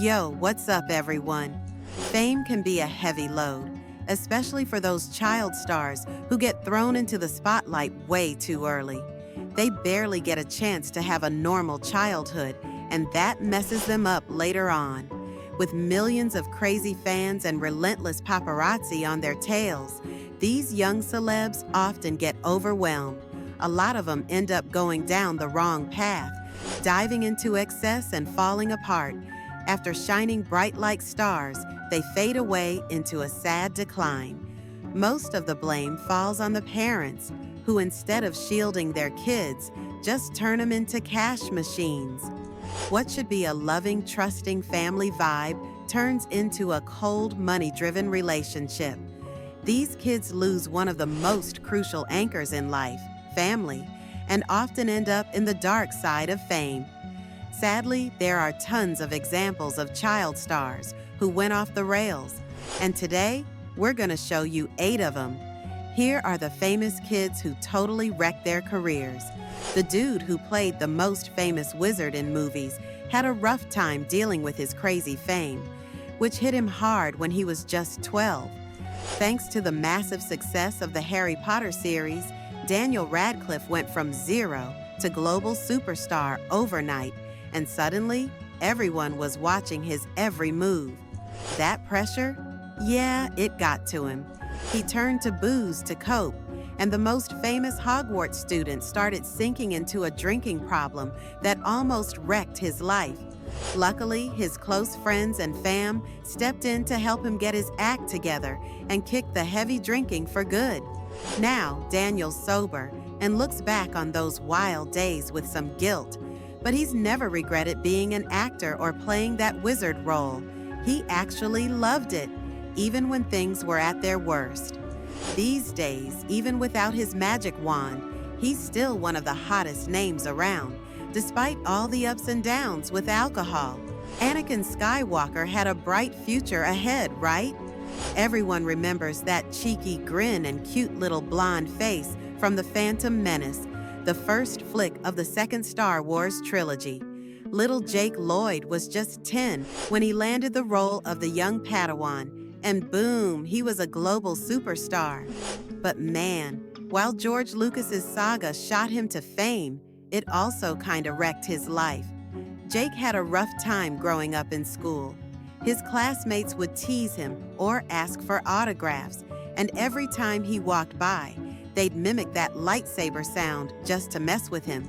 Yo, what's up, everyone? Fame can be a heavy load, especially for those child stars who get thrown into the spotlight way too early. They barely get a chance to have a normal childhood, and that messes them up later on. With millions of crazy fans and relentless paparazzi on their tails, these young celebs often get overwhelmed. A lot of them end up going down the wrong path, diving into excess and falling apart. After shining bright like stars, they fade away into a sad decline. Most of the blame falls on the parents, who instead of shielding their kids, just turn them into cash machines. What should be a loving, trusting family vibe turns into a cold, money-driven relationship. These kids lose one of the most crucial anchors in life, family, and often end up in the dark side of fame. Sadly, there are tons of examples of child stars who went off the rails, and today, we're going to show you 8 of them. Here are the famous kids who totally wrecked their careers. The dude who played the most famous wizard in movies had a rough time dealing with his crazy fame, which hit him hard when he was just 12. Thanks to the massive success of the Harry Potter series, Daniel Radcliffe went from zero to global superstar overnight, and suddenly, everyone was watching his every move. That pressure? Yeah, it got to him. He turned to booze to cope, and the most famous Hogwarts student started sinking into a drinking problem that almost wrecked his life. Luckily, his close friends and fam stepped in to help him get his act together and kick the heavy drinking for good. Now, Daniel's sober and looks back on those wild days with some guilt, but he's never regretted being an actor or playing that wizard role. He actually loved it, even when things were at their worst. These days, even without his magic wand, he's still one of the hottest names around, despite all the ups and downs with alcohol. Anakin Skywalker had a bright future ahead, right? Everyone remembers that cheeky grin and cute little blonde face from The Phantom Menace, the first flick of the second Star Wars trilogy. Little Jake Lloyd was just 10 when he landed the role of the young Padawan, and boom, he was a global superstar. But man, while George Lucas's saga shot him to fame, it also kinda wrecked his life. Jake had a rough time growing up in school. His classmates would tease him or ask for autographs, and every time he walked by, they'd mimic that lightsaber sound just to mess with him.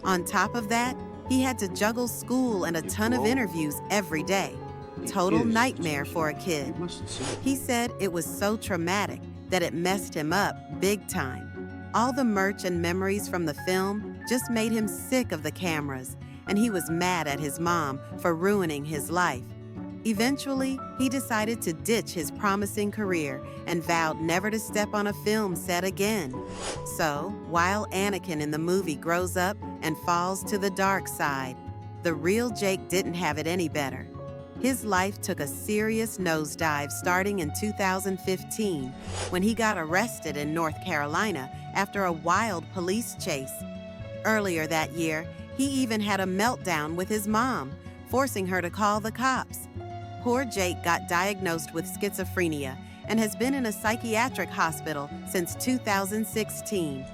On top of that, he had to juggle school and a ton of interviews every day. Total nightmare for a kid. He said it was so traumatic that it messed him up big time. All the merch and memories from the film just made him sick of the cameras, and he was mad at his mom for ruining his life. Eventually, he decided to ditch his promising career and vowed never to step on a film set again. So, while Anakin in the movie grows up and falls to the dark side, the real Jake didn't have it any better. His life took a serious nosedive starting in 2015 when he got arrested in North Carolina after a wild police chase. Earlier that year, he even had a meltdown with his mom, forcing her to call the cops. Poor Jake got diagnosed with schizophrenia and has been in a psychiatric hospital since 2016.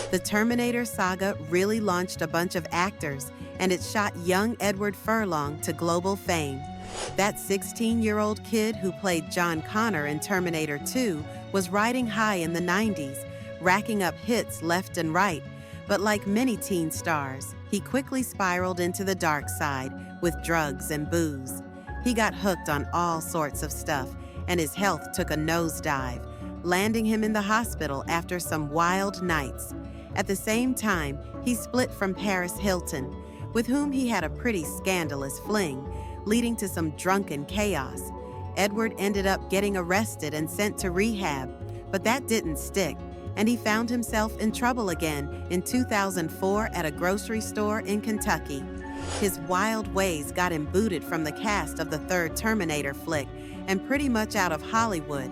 The Terminator saga really launched a bunch of actors, and it shot young Edward Furlong to global fame. That 16-year-old kid who played John Connor in Terminator 2 was riding high in the 90s, racking up hits left and right. But like many teen stars, he quickly spiraled into the dark side with drugs and booze. He got hooked on all sorts of stuff, and his health took a nosedive, landing him in the hospital after some wild nights. At the same time, he split from Paris Hilton, with whom he had a pretty scandalous fling, leading to some drunken chaos. Edward ended up getting arrested and sent to rehab, but that didn't stick, and he found himself in trouble again in 2004 at a grocery store in Kentucky. His wild ways got him booted from the cast of the third Terminator flick and pretty much out of Hollywood.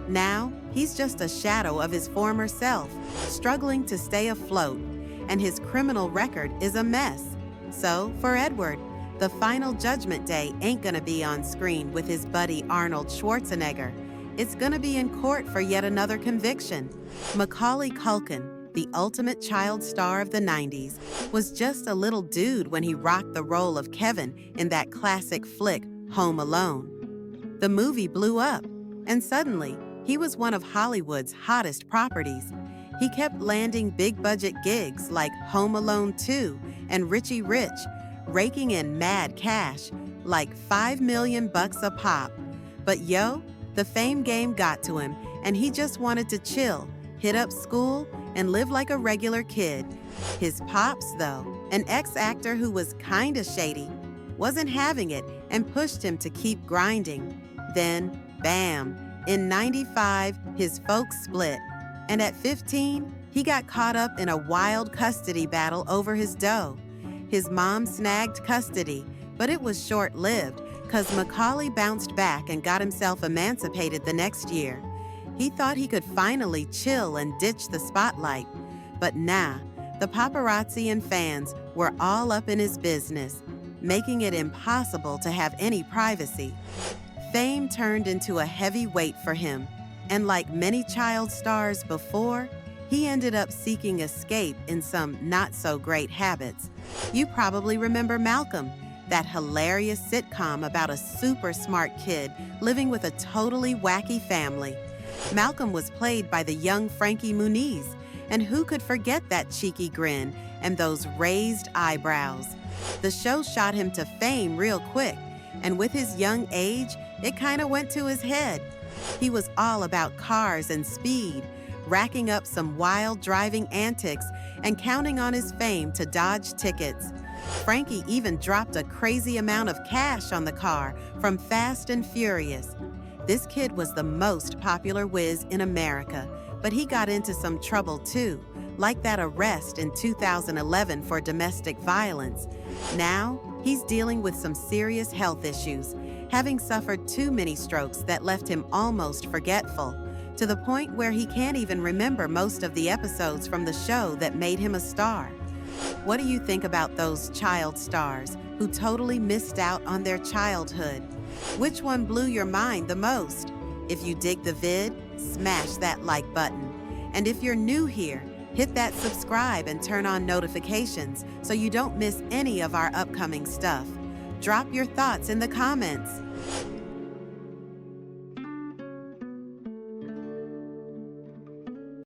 Now, he's just a shadow of his former self, struggling to stay afloat, and his criminal record is a mess. So, for Edward, The final Judgment Day ain't gonna be on screen with his buddy Arnold Schwarzenegger. It's gonna be in court for yet another conviction. Macaulay Culkin, the ultimate child star of the 90s, was just a little dude when he rocked the role of Kevin in that classic flick, Home Alone. The movie blew up, and suddenly, he was one of Hollywood's hottest properties. He kept landing big-budget gigs like Home Alone 2 and Richie Rich, raking in mad cash, like $5 million a pop. But the fame game got to him, and he just wanted to chill, hit up school, and live like a regular kid. His pops, though, an ex-actor who was kinda shady, wasn't having it and pushed him to keep grinding. Then, bam, in '95, his folks split. And at 15, he got caught up in a wild custody battle over his dough. His mom snagged custody, but it was short-lived because Macaulay bounced back and got himself emancipated the next year. He thought he could finally chill and ditch the spotlight. But nah, the paparazzi and fans were all up in his business, making it impossible to have any privacy. Fame turned into a heavy weight for him, and like many child stars before, he ended up seeking escape in some not-so-great habits. You probably remember Malcolm, that hilarious sitcom about a super smart kid living with a totally wacky family. Malcolm was played by the young Frankie Muniz, and who could forget that cheeky grin and those raised eyebrows? The show shot him to fame real quick, and with his young age, it kinda went to his head. He was all about cars and speed, racking up some wild driving antics and counting on his fame to dodge tickets. Frankie even dropped a crazy amount of cash on the car from Fast and Furious. This kid was the most popular whiz in America, but he got into some trouble too, like that arrest in 2011 for domestic violence. Now, he's dealing with some serious health issues, having suffered too many strokes that left him almost forgetful, to the point where he can't even remember most of the episodes from the show that made him a star. What do you think about those child stars who totally missed out on their childhood? Which one blew your mind the most? If you dig the vid, smash that like button. And if you're new here, hit that subscribe and turn on notifications so you don't miss any of our upcoming stuff. Drop your thoughts in the comments.